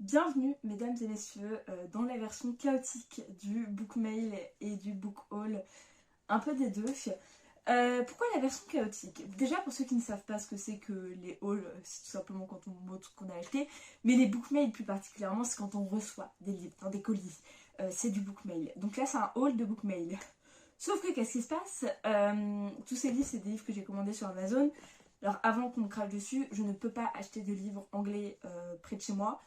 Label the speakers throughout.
Speaker 1: Bienvenue mesdames et messieurs dans la version chaotique du book mail et du book haul, un peu des deux. Pourquoi la version chaotique? Déjà pour ceux qui ne savent pas ce que c'est que les hauls, c'est tout simplement quand on montre ce qu'on a acheté, mais les book mail plus particulièrement c'est quand on reçoit des livres dans des colis, c'est du book mail. Donc là c'est un haul de book mail. Sauf que qu'est-ce qui se passe? Tous ces livres c'est des livres que j'ai commandés sur Amazon. Alors avant qu'on me crache dessus, je ne peux pas acheter de livres anglais près de chez moi.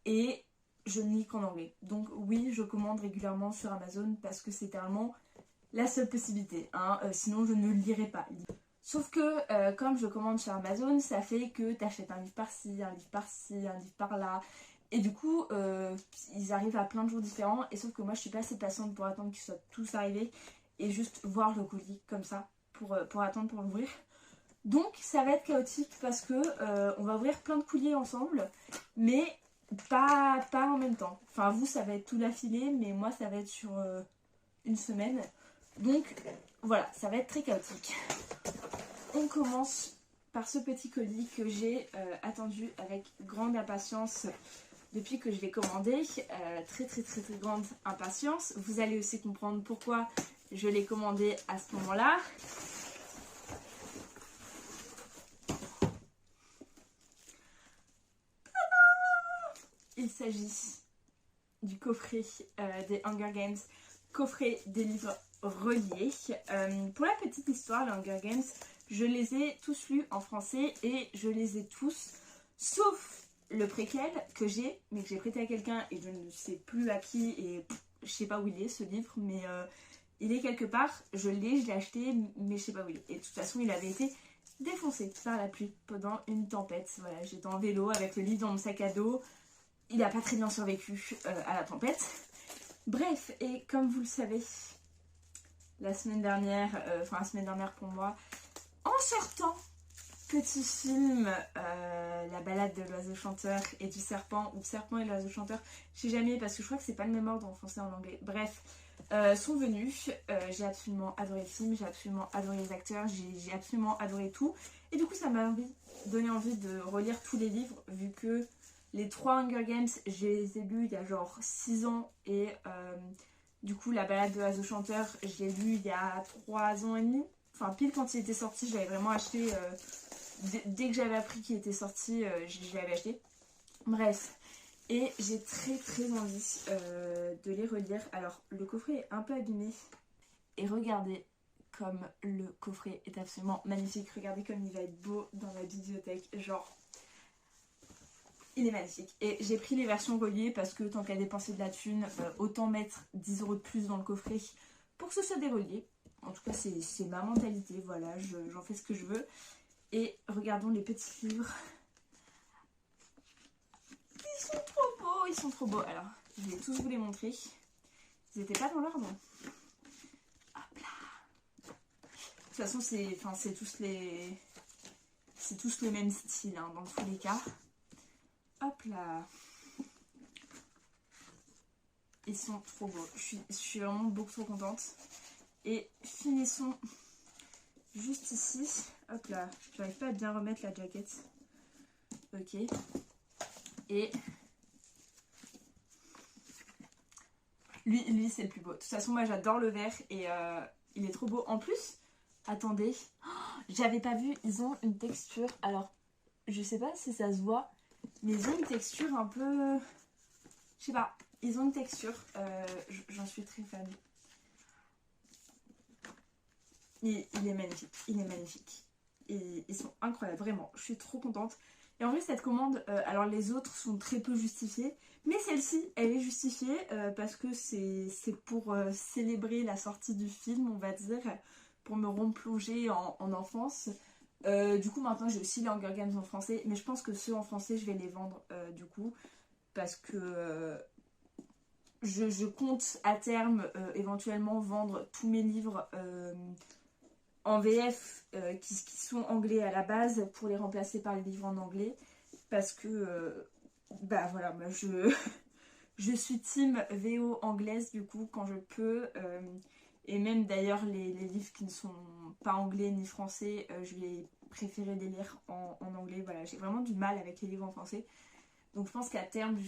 Speaker 1: Et je ne lis qu'en anglais. Donc oui, je commande régulièrement sur Amazon parce que c'est tellement la seule possibilité. Hein. Sinon, je ne lirai pas. Sauf que comme je commande sur Amazon, ça fait que tu achètes un livre par-ci, un livre par-ci, un livre par-là. Et du coup, ils arrivent à plein de jours différents. Et sauf que moi, je suis pas assez patiente pour attendre qu'ils soient tous arrivés et juste voir le colis comme ça pour attendre pour l'ouvrir. Donc ça va être chaotique parce que on va ouvrir plein de courriers ensemble, mais pas en même temps. Enfin vous ça va être tout d'affilée, mais moi ça va être sur une semaine. Donc voilà, ça va être très chaotique. On commence par ce petit colis que j'ai attendu avec grande impatience depuis que je l'ai commandé. Très grande impatience. Vous allez aussi comprendre pourquoi je l'ai commandé à ce moment-là. Il s'agit du coffret des Hunger Games, coffret des livres reliés. Pour la petite histoire, les Hunger Games, je les ai tous lus en français et je les ai tous, sauf le préquel que j'ai, mais que j'ai prêté à quelqu'un et je ne sais plus à qui et je sais pas où il est ce livre, mais il est quelque part. Je l'ai acheté, mais je sais pas où il est. Et de toute façon, il avait été défoncé par la pluie pendant une tempête. Voilà, j'étais en vélo avec le livre dans mon sac à dos. Il n'a pas très bien survécu à la tempête. Bref, et comme vous le savez, la semaine dernière pour moi, en sortant, petit film, La balade de l'oiseau chanteur et du serpent, ou Serpent et l'oiseau chanteur, je sais jamais parce que je crois que c'est pas le même ordre en français et en anglais. Bref, sont venus. J'ai absolument adoré le film, j'ai absolument adoré les acteurs, j'ai absolument adoré tout. Et du coup, ça m'a donné envie de relire tous les livres, vu que les 3 Hunger Games, je les ai lus il y a genre 6 ans et du coup la balade de l'oiseau chanteur, je l'ai lu il y a 3 ans et demi. Enfin pile quand il était sorti, je l'avais vraiment acheté. Dès que j'avais appris qu'il était sorti, je l'avais acheté. Bref, et j'ai très envie de les relire. Alors le coffret est un peu abîmé et regardez comme le coffret est absolument magnifique. Regardez comme il va être beau dans la bibliothèque, genre... Il est magnifique. Et j'ai pris les versions reliées parce que tant qu'à dépenser de la thune, autant mettre 10 € de plus dans le coffret pour que ce soit des reliés. En tout cas, c'est ma mentalité. Voilà, j'en fais ce que je veux. Et regardons les petits livres. Ils sont trop beaux, ils sont trop beaux. Alors, je vais tous vous les montrer. Ils n'étaient pas dans l'ordre. Hop là. De toute façon, c'est tous le même style hein, dans tous les cas. Hop là. Ils sont trop beaux. Je suis vraiment beaucoup trop contente. Et finissons juste ici. Hop là. J'arrive pas à bien remettre la jaquette. Ok. Et lui c'est le plus beau. De toute façon, moi j'adore le vert et il est trop beau. En plus, attendez. J'avais pas vu. Ils ont une texture. Alors, je sais pas si ça se voit. Mais ils ont une texture un peu... Je sais pas. Ils ont une texture. J'en suis très fan. Il est magnifique. Il est magnifique. Et ils sont incroyables. Vraiment. Je suis trop contente. Et en vrai, cette commande... alors, les autres sont très peu justifiées. Mais celle-ci, elle est justifiée parce que c'est pour célébrer la sortie du film, on va dire. Pour me replonger en enfance. Du coup, maintenant, j'ai aussi les Hunger Games en français. Mais je pense que ceux en français, je vais les vendre du coup. Parce que... je compte à terme éventuellement vendre tous mes livres en VF qui sont anglais à la base pour les remplacer par les livres en anglais parce que bah voilà moi je suis team VO anglaise du coup quand je peux et même d'ailleurs les livres qui ne sont pas anglais ni français je vais préférer les lire en anglais. Voilà, j'ai vraiment du mal avec les livres en français. Donc je pense qu'à terme,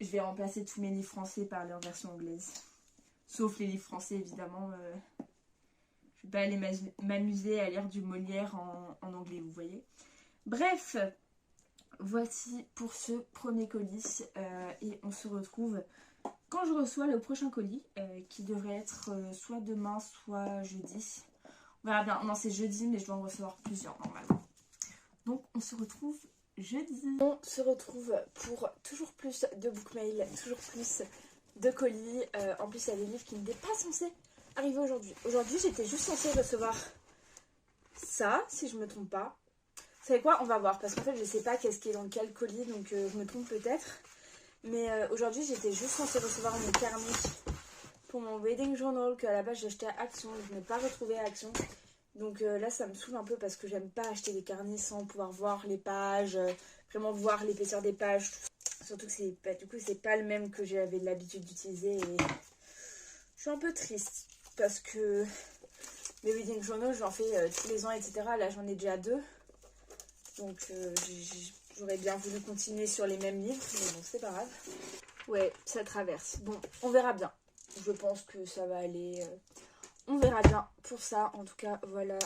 Speaker 1: je vais remplacer tous mes livres français par leur version anglaise. Sauf les livres français, évidemment. Je vais pas aller m'amuser à lire du Molière en anglais, vous voyez. Bref, voici pour ce premier colis. Et on se retrouve quand je reçois le prochain colis, qui devrait être soit demain, soit jeudi. On verra bien. Non, c'est jeudi, mais je dois en recevoir plusieurs normalement. Donc on se retrouve jeudi. On se retrouve pour toujours plus de bookmail, toujours plus de colis. En plus, il y a des livres qui n'étaient pas censés arriver aujourd'hui. Aujourd'hui, j'étais juste censée recevoir ça, si je me trompe pas. Vous savez quoi? On va voir, parce qu'en fait, je sais pas qu'est-ce qui est dans quel colis, donc je me trompe peut-être. Mais aujourd'hui, j'étais juste censée recevoir mon carnet pour mon wedding journal que à la base j'ai acheté à Action. Je n'ai pas retrouvé à Action. Donc là, ça me saoule un peu parce que j'aime pas acheter des carnets sans pouvoir voir les pages, vraiment voir l'épaisseur des pages. Surtout que c'est pas le même que j'avais l'habitude d'utiliser. Et je suis un peu triste parce que mes wedding journals, j'en fais tous les ans, etc. Là, j'en ai déjà 2. Donc j'aurais bien voulu continuer sur les mêmes livres, mais bon, c'est pas grave. Ouais, ça traverse. Bon, on verra bien. Je pense que ça va aller. On verra bien pour ça. En tout cas, voilà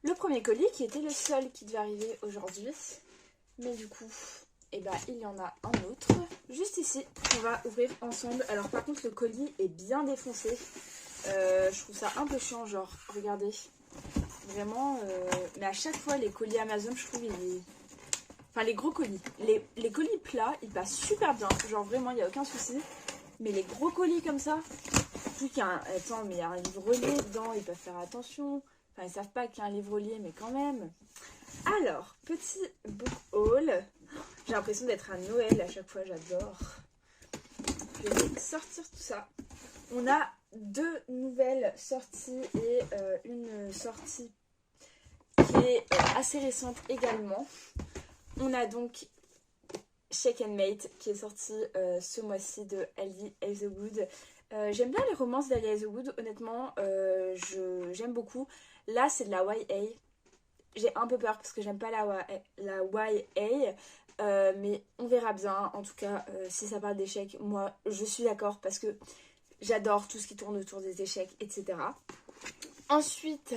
Speaker 1: le premier colis qui était le seul qui devait arriver aujourd'hui. Mais du coup, eh ben, il y en a un autre. Juste ici, qu'on va ouvrir ensemble. Alors par contre, le colis est bien défoncé. Je trouve ça un peu chiant, genre, regardez. Vraiment, mais à chaque fois, les colis Amazon, je trouve, enfin, les gros colis. Les colis plats, ils passent super bien. Genre, vraiment, il n'y a aucun souci. Mais les gros colis comme ça, plus qu'un... Attends, mais il y a un livre-lié dedans, ils peuvent faire attention. Enfin, ils savent pas qu'il y a un livre-lié, mais quand même. Alors, petit book haul. J'ai l'impression d'être à Noël à chaque fois, j'adore. Je vais sortir tout ça. On a 2 nouvelles sorties et une sortie qui est assez récente également. On a donc Shake and Mate qui est sorti ce mois-ci de Ali Hazelwood. J'aime bien les romances d'Ali Hazelwood, honnêtement, j'aime beaucoup. Là, c'est de la YA. J'ai un peu peur parce que j'aime pas la YA, mais on verra bien. En tout cas, si ça parle d'échecs, moi, je suis d'accord parce que j'adore tout ce qui tourne autour des échecs, etc. Ensuite,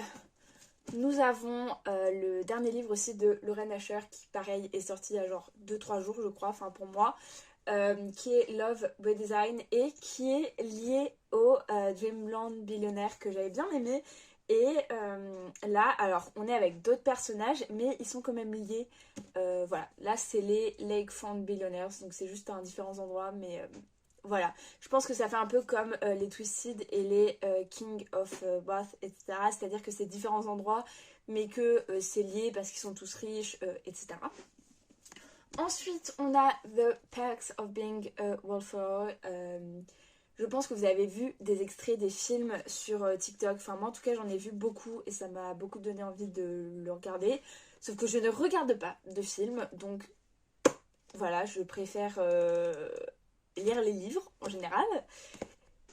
Speaker 1: nous avons le dernier livre aussi de Lauren Asher qui, pareil, est sorti il y a genre 2-3 jours, je crois, enfin pour moi. Qui est Love by Design et qui est lié au Dreamland Billionaire que j'avais bien aimé. Et là, alors, on est avec d'autres personnages, mais ils sont quand même liés. Voilà, là, c'est les Lakefront Billionaires, donc c'est juste à différents endroits, mais voilà. Je pense que ça fait un peu comme les Twisted et les King of Bath, etc. C'est-à-dire que c'est différents endroits, mais que c'est lié parce qu'ils sont tous riches, etc. Ensuite, on a The Perks of Being a Wallflower. Je pense que vous avez vu des extraits des films sur TikTok. Enfin, moi, en tout cas, j'en ai vu beaucoup et ça m'a beaucoup donné envie de le regarder. Sauf que je ne regarde pas de films. Donc, voilà, je préfère lire les livres en général.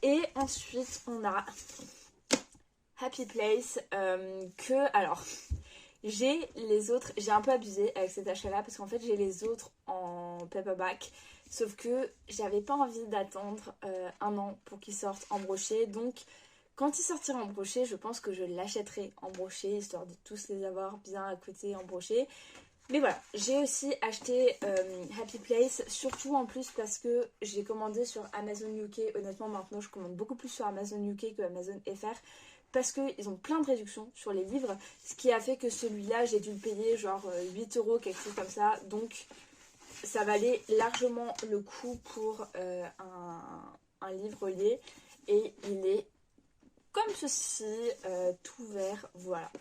Speaker 1: Et ensuite, on a Happy Place. Alors... J'ai les autres, j'ai un peu abusé avec cet achat-là parce qu'en fait j'ai les autres en paperback. Sauf que j'avais pas envie d'attendre 1 an pour qu'ils sortent en brochet. Donc quand ils sortiront en brochet, je pense que je l'achèterai en brochet, histoire de tous les avoir bien à côté en brochet. Mais voilà, j'ai aussi acheté Happy Place, surtout en plus parce que j'ai commandé sur Amazon UK. Honnêtement maintenant je commande beaucoup plus sur Amazon UK que Amazon FR. Parce qu'ils ont plein de réductions sur les livres, ce qui a fait que celui-là, j'ai dû le payer genre 8 €, quelque chose comme ça. Donc, ça valait largement le coup pour un livre lié. Et il est comme ceci, tout vert, voilà.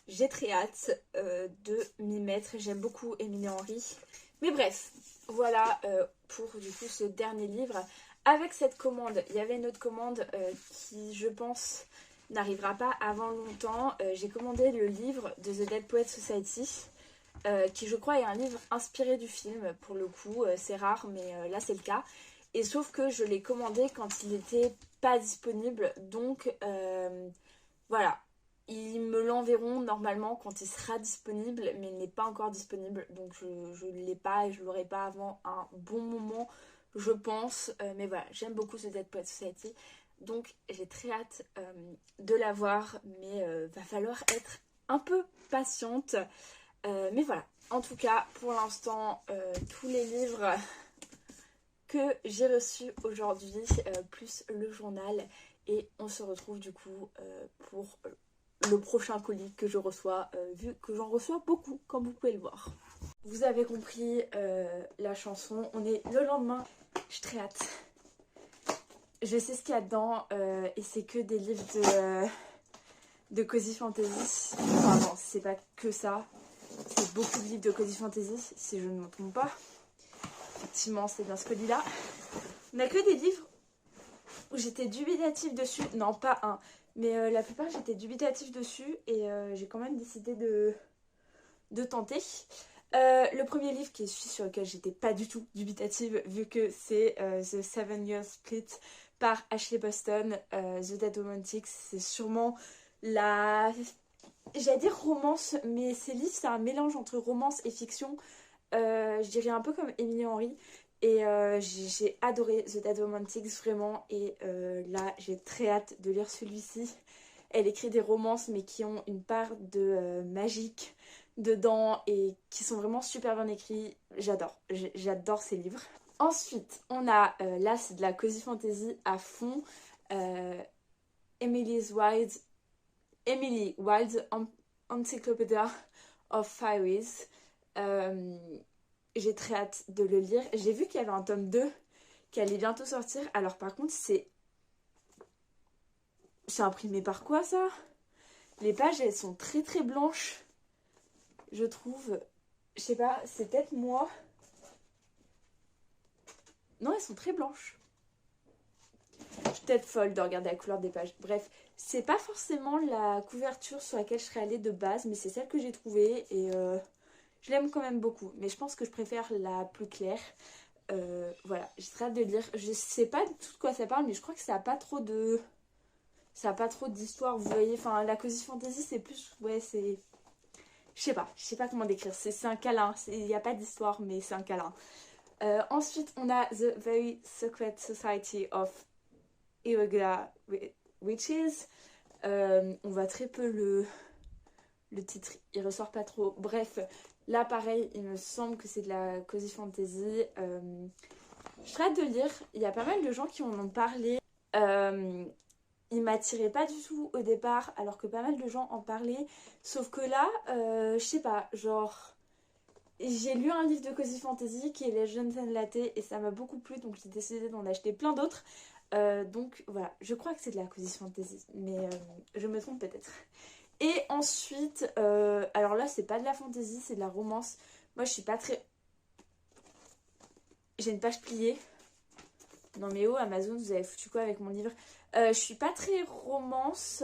Speaker 1: J'ai très hâte de m'y mettre. J'aime beaucoup Emily Henry. Mais bref, voilà pour du coup ce dernier livre. Avec cette commande, il y avait une autre commande qui, je pense... n'arrivera pas avant longtemps. J'ai commandé le livre de The Dead Poets Society, qui je crois est un livre inspiré du film, pour le coup, c'est rare, mais là c'est le cas. Et sauf que je l'ai commandé quand il n'était pas disponible, donc voilà. Ils me l'enverront normalement quand il sera disponible, mais il n'est pas encore disponible, donc je ne l'ai pas et je l'aurai pas avant un bon moment, je pense. Mais voilà, j'aime beaucoup The Dead Poets Society, donc j'ai très hâte de l'avoir, mais va falloir être un peu patiente. Mais voilà, en tout cas, pour l'instant, tous les livres que j'ai reçus aujourd'hui, plus le journal, et on se retrouve du coup pour le prochain colis que je reçois, vu que j'en reçois beaucoup, comme vous pouvez le voir. Vous avez compris la chanson, on est le lendemain, j'ai très hâte. Je sais ce qu'il y a dedans, et c'est que des livres de Cozy Fantasy. Enfin non, c'est pas que ça, c'est beaucoup de livres de Cozy Fantasy, si je ne me trompe pas. Effectivement, c'est bien ce colis-là. On n'a que des livres où j'étais dubitative dessus, non pas un, mais la plupart j'étais dubitative dessus et j'ai quand même décidé de tenter. Le premier livre qui est celui sur lequel j'étais pas du tout dubitative, vu que c'est The Seven Years Split par Ashley Boston, The Dead Romantics, c'est sûrement la... J'allais dire romance, mais ces livres c'est un mélange entre romance et fiction. Je dirais un peu comme Emily Henry. Et j'ai adoré The Dead Romantics vraiment. Et là, j'ai très hâte de lire celui-ci. Elle écrit des romances, mais qui ont une part de magique dedans et qui sont vraiment super bien écrits. J'adore. J'adore ces livres. Ensuite, on a, là, c'est de la Cozy Fantasy à fond. Emily Wilde's Encyclopedia of Fairies. J'ai très hâte de le lire. J'ai vu qu'il y avait un tome 2 qui allait bientôt sortir. Alors par contre, c'est imprimé par quoi ça? Les pages, elles sont très très blanches, je trouve. Je sais pas, c'est peut-être moi. Non, elles sont très blanches. Je suis peut-être folle de regarder la couleur des pages. Bref, c'est pas forcément la couverture sur laquelle je serais allée de base, mais c'est celle que j'ai trouvée et je l'aime quand même beaucoup. Mais je pense que je préfère la plus claire. Voilà, j'ai très hâte de lire. Je sais pas du tout de quoi ça parle, mais je crois que ça a pas trop de... Ça a pas trop d'histoire, vous voyez. Enfin, la Cozy Fantasy, c'est plus... Ouais, c'est... Je sais pas comment décrire. C'est un câlin. Il n'y a pas d'histoire, mais c'est un câlin. Ensuite, on a The Very Secret Society of Irregular Witches. On voit très peu le titre. Il ressort pas trop. Bref, là, pareil, il me semble que c'est de la Cozy Fantasy. Je serais hâte de lire. Il y a pas mal de gens qui en ont parlé. Il m'attirait pas du tout au départ, alors que pas mal de gens en parlaient. Sauf que là, je sais pas, genre... J'ai lu un livre de Cozy Fantasy qui est Legends and Latte et ça m'a beaucoup plu, donc j'ai décidé d'en acheter plein d'autres. Donc voilà, je crois que c'est de la Cozy Fantasy, mais je me trompe peut-être. Et ensuite, alors là c'est pas de la fantasy, c'est de la romance. Moi je suis pas très... J'ai une page pliée. Non mais oh Amazon, vous avez foutu quoi avec mon livre? Je suis pas très romance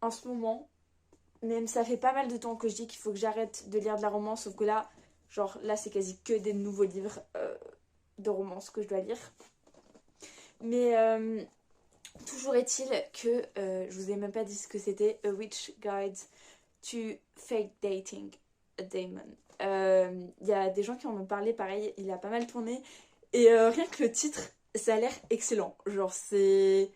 Speaker 1: en ce moment. Même ça fait pas mal de temps que je dis qu'il faut que j'arrête de lire de la romance, sauf que là, genre là c'est quasi que des nouveaux livres de romance que je dois lire. Mais toujours est-il que je vous ai même pas dit ce que c'était. A Witch Guide to Fake Dating a Demon. Il y a des gens qui en ont parlé, pareil, il a pas mal tourné. Et rien que le titre, ça a l'air excellent. Genre c'est...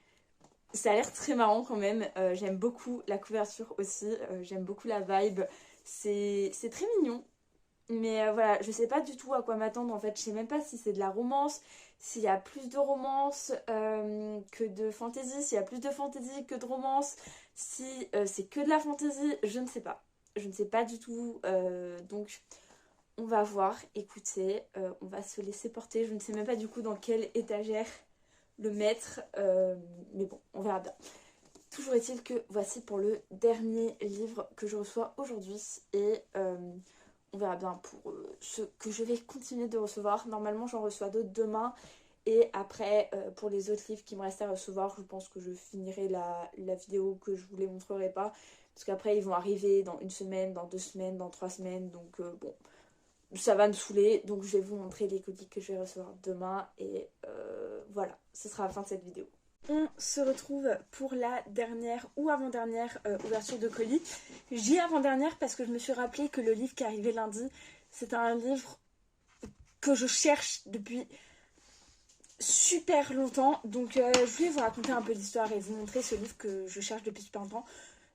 Speaker 1: Ça a l'air très marrant quand même. J'aime beaucoup la couverture aussi. J'aime beaucoup la vibe. C'est très mignon. Mais voilà, je sais pas du tout à quoi m'attendre en fait. Je sais même pas si c'est de la romance, s'il y a plus de romance que de fantasy, s'il y a plus de fantasy que de romance, si c'est que de la fantasy, je ne sais pas. Je ne sais pas du tout. Donc on va voir. Écoutez, on va se laisser porter. Je ne sais même pas du coup dans quelle étagère le mettre. Mais bon, on verra bien. Toujours est-il que voici pour le dernier livre que je reçois aujourd'hui. Et on verra bien pour ce que je vais continuer de recevoir. Normalement, j'en reçois d'autres demain. Et après, pour les autres livres qui me restent à recevoir, je pense que je finirai la vidéo que je vous les montrerai pas. Parce qu'après, ils vont arriver dans une semaine, dans 2 semaines, dans 3 semaines. Donc bon, ça va me saouler. Donc je vais vous montrer les colis que je vais recevoir demain. Et voilà, ce sera la fin de cette vidéo. On se retrouve pour la dernière ou avant-dernière ouverture de colis. Je dis avant-dernière parce que je me suis rappelé que le livre qui est arrivé lundi, c'est un livre que je cherche depuis super longtemps. Donc je voulais vous raconter un peu l'histoire et vous montrer ce livre que je cherche depuis super longtemps.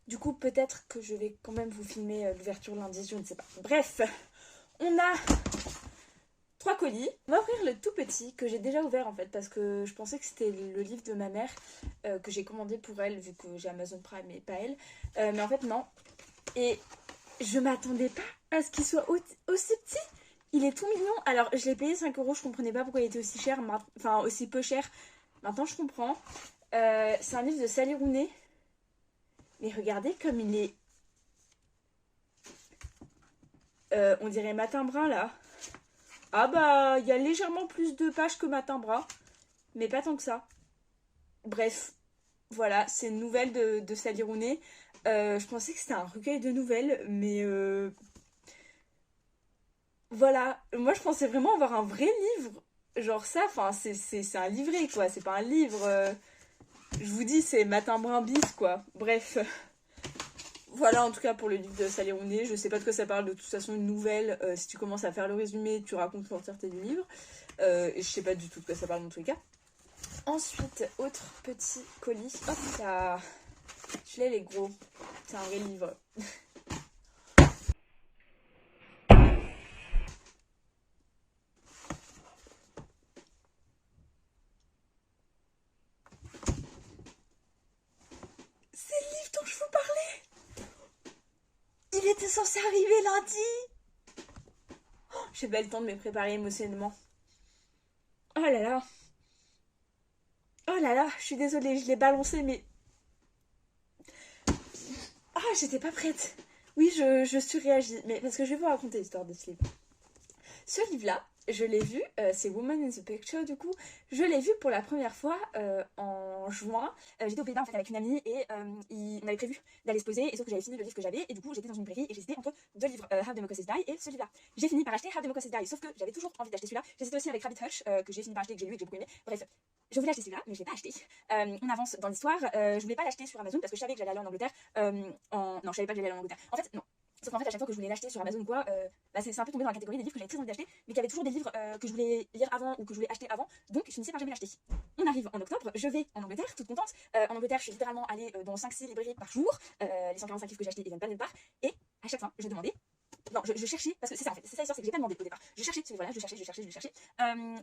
Speaker 1: Du coup, peut-être que je vais quand même vous filmer l'ouverture lundi, je ne sais pas. Bref, on a 3 colis. On va ouvrir le tout petit que j'ai déjà ouvert en fait parce que je pensais que c'était le livre de ma mère que j'ai commandé pour elle vu que j'ai Amazon Prime et pas elle. Mais en fait non. Et je m'attendais pas à ce qu'il soit aussi petit. Il est tout mignon. Alors je l'ai payé 5 euros, je comprenais pas pourquoi il était aussi cher, enfin aussi peu cher. Maintenant je comprends. C'est un livre de Sally Rooney. Mais regardez comme il est... on dirait Matin Brun là. Ah bah, il y a légèrement plus de pages que Matin Brun, mais pas tant que ça. Bref, voilà, c'est une nouvelle de Sally Rooney. Je pensais que c'était un recueil de nouvelles, mais voilà. Moi, je pensais vraiment avoir un vrai livre. Genre ça, enfin, c'est un livret, quoi. C'est pas un livre. Je vous dis, c'est Matin Brun bis, quoi. Bref. Voilà, en tout cas, pour le livre de Sally Rooney. Je sais pas de quoi ça parle. De toute façon, une nouvelle, si tu commences à faire le résumé, tu racontes l'entièreté du livre. Et je sais pas du tout de quoi ça parle dans tous les cas. Ensuite, autre petit colis. Hop là. Celui-là, il est gros. C'est un vrai livre. C'est le livre dont je vous parlais. Il était censé arriver lundi. Oh, j'ai pas le temps de me préparer émotionnellement. Oh là là. Oh là là, je suis désolée, je l'ai balancé, mais... Ah, j'étais pas prête. Oui, je surréagis, mais parce que je vais vous raconter l'histoire de ce livre. Ce livre-là, je l'ai vu, c'est Woman in the Picture du coup, je l'ai vu pour la première fois en juin. J'étais au Pays-Bas en fait avec une amie et on avait prévu d'aller se poser, et sauf que j'avais fini le livre que j'avais, et du coup j'étais dans une librairie et j'hésitais entre 2 livres, How Democracy Die et ce livre-là. J'ai fini par acheter How Democracy Die, sauf que j'avais toujours envie d'acheter celui-là. J'hésitais aussi avec Rabbit Hutch, que j'ai fini par acheter, que j'ai lu et que j'ai beaucoup aimé. Bref, je voulais acheter celui-là, mais je l'ai pas acheté. On avance dans l'histoire, je voulais pas l'acheter sur Amazon parce que je savais que j'allais aller en Angleterre. Non, je savais pas que j'allais aller en Angleterre. En fait, non. Sauf qu'en fait, à chaque fois que je voulais l'acheter sur Amazon ou quoi, bah c'est un peu tombé dans la catégorie des livres que j'avais très envie d'acheter, mais qu'il y avait toujours des livres que je voulais lire avant ou que je voulais acheter avant, donc je finissais par jamais l'acheter. On arrive en octobre, je vais en Angleterre, toute contente. En Angleterre, je suis littéralement allée dans 5-6 librairies par jour. Les 145 livres que j'ai achetés, ils viennent pas de nulle part. Et à chaque fois, je demandais. Non, je cherchais, parce que c'est ça en fait, c'est ça l'histoire, c'est que j'ai pas demandé au départ. Je cherchais ce livre-là, je cherchais.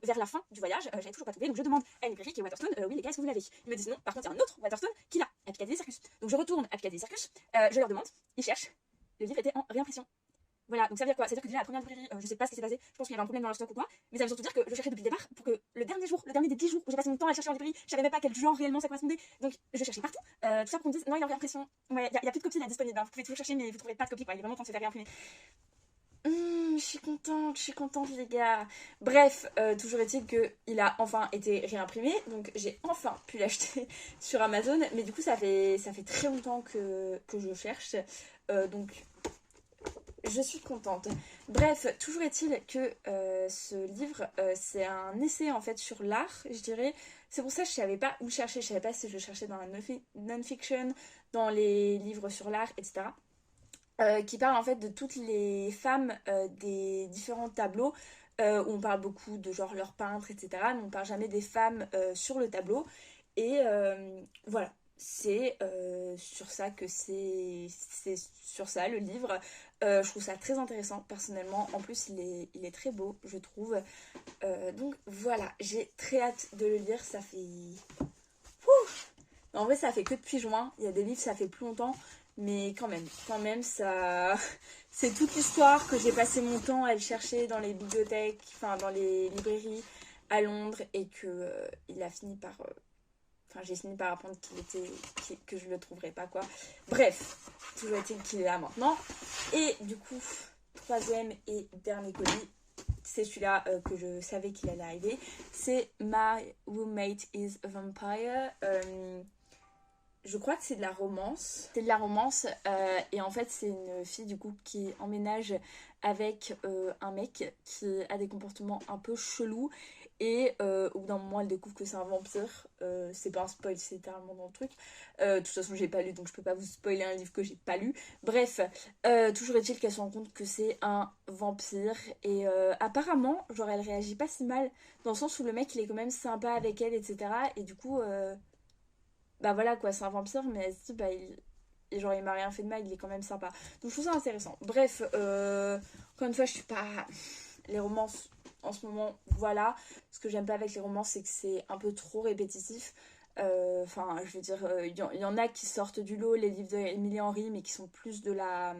Speaker 1: Vers la fin du voyage, j'avais toujours pas trouvé, donc je demande à une librairie qui est Waterstone, oui les gars, est-ce que vous l'avez? Ils me disent non, par contre il y a un autre Waterstone qui l'a, à Piccadilly Circus. Donc je retourne à Piccadilly Circus, je leur demande, ils cherchent, le livre était en réimpression. Voilà, donc ça veut dire quoi? C'est-à-dire que déjà la première librairie, je sais pas ce qui s'est passé, je pense qu'il y avait un problème dans leur stock ou quoi, mais ça veut surtout dire que je cherchais depuis le départ pour que le dernier jour, le dernier des 10 jours où j'ai passé mon temps à chercher en librairie, je savais même pas quel genre réellement ça correspondait, donc je cherchais partout, tout ça pour qu'on me dise non, il est en réimpression. Ouais, y a plus de copies là disponibles, hein. Vous pouvez toujours chercher, mais vous trouverez pas de copies quoi, il est vraiment temps de se faire réimprimer. Je suis contente les gars. Bref, toujours est-il qu'il a enfin été réimprimé, donc j'ai enfin pu l'acheter sur Amazon, mais du coup ça fait très longtemps que je cherche, donc je suis contente. Bref, toujours est-il que ce livre, c'est un essai en fait sur l'art, je dirais. C'est pour ça que je savais pas où chercher, je savais pas si je cherchais dans la non-fiction, dans les livres sur l'art, etc. Qui parle en fait de toutes les femmes des différents tableaux où on parle beaucoup de genre leurs peintres, etc. Mais on parle jamais des femmes sur le tableau. Et voilà, c'est sur ça que c'est sur ça le livre. Je trouve ça très intéressant personnellement. En plus, il est très beau, je trouve. Donc voilà, j'ai très hâte de le lire. Ça fait... Ouh, en vrai, ça fait que depuis juin. Il y a des livres, ça fait plus longtemps. Mais quand même, ça... c'est toute l'histoire que j'ai passé mon temps à le chercher dans les bibliothèques, enfin dans les librairies à Londres et que il a fini par... Enfin, j'ai fini par apprendre que je le trouverais pas, quoi. Bref, toujours est-il qu'il est là maintenant. Et du coup, troisième et dernier colis, c'est celui-là que je savais qu'il allait arriver. C'est My Roommate is a Vampire. Je crois que c'est de la romance. C'est de la romance et en fait c'est une fille du coup qui emménage avec un mec qui a des comportements un peu chelous et au bout d'un moment elle découvre que c'est un vampire. C'est pas un spoil, c'est littéralement dans le truc. De toute façon j'ai pas lu donc je peux pas vous spoiler un livre que j'ai pas lu. Bref, toujours est-il qu'elle se rend compte que c'est un vampire et apparemment genre elle réagit pas si mal dans le sens où le mec il est quand même sympa avec elle etc. Et du coup bah voilà quoi c'est un vampire mais elle se dit bah et genre il m'a rien fait de mal, il est quand même sympa. Donc je trouve ça intéressant. Bref, encore une fois, je suis pas. Les romances en ce moment, voilà. Ce que j'aime pas avec les romances, c'est que c'est un peu trop répétitif. Enfin, je veux dire, y en a qui sortent du lot, les livres d'Emily Henry, mais qui sont plus de la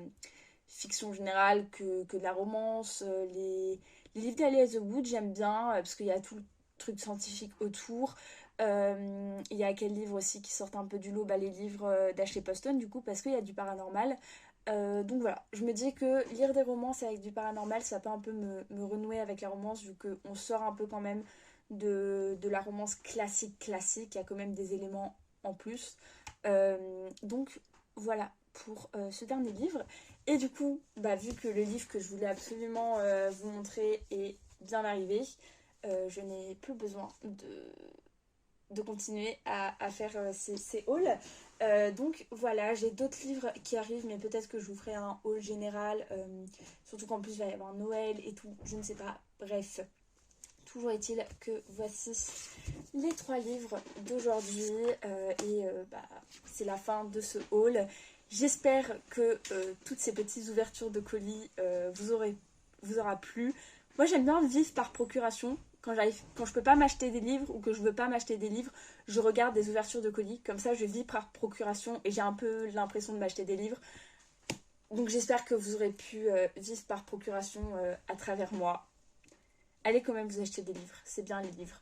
Speaker 1: fiction générale que de la romance. Les livres d'Ali Wood, j'aime bien, parce qu'il y a tout le truc scientifique autour. Il y a quel livre aussi qui sortent un peu du lot, bah, les livres d'Ashley Poston du coup parce qu'il y a du paranormal. Donc voilà, je me dis que lire des romances avec du paranormal ça peut un peu me renouer avec la romance vu qu'on sort un peu quand même de la romance classique, il y a quand même des éléments en plus. Donc voilà pour ce dernier livre. Et du coup, bah, vu que le livre que je voulais absolument vous montrer est bien arrivé, je n'ai plus besoin de continuer à faire ces hauls. Donc voilà, j'ai d'autres livres qui arrivent, mais peut-être que je vous ferai un haul général. Surtout qu'en plus, il va y avoir Noël et tout, je ne sais pas. Bref, toujours est-il que voici les 3 livres d'aujourd'hui. Bah, c'est la fin de ce haul. J'espère que toutes ces petites ouvertures de colis vous aura plu. Moi, j'aime bien vivre par procuration. Quand je peux pas m'acheter des livres ou que je veux pas m'acheter des livres, je regarde des ouvertures de colis. Comme ça, je vis par procuration et j'ai un peu l'impression de m'acheter des livres. Donc j'espère que vous aurez pu vivre par procuration à travers moi. Allez quand même vous acheter des livres, c'est bien les livres.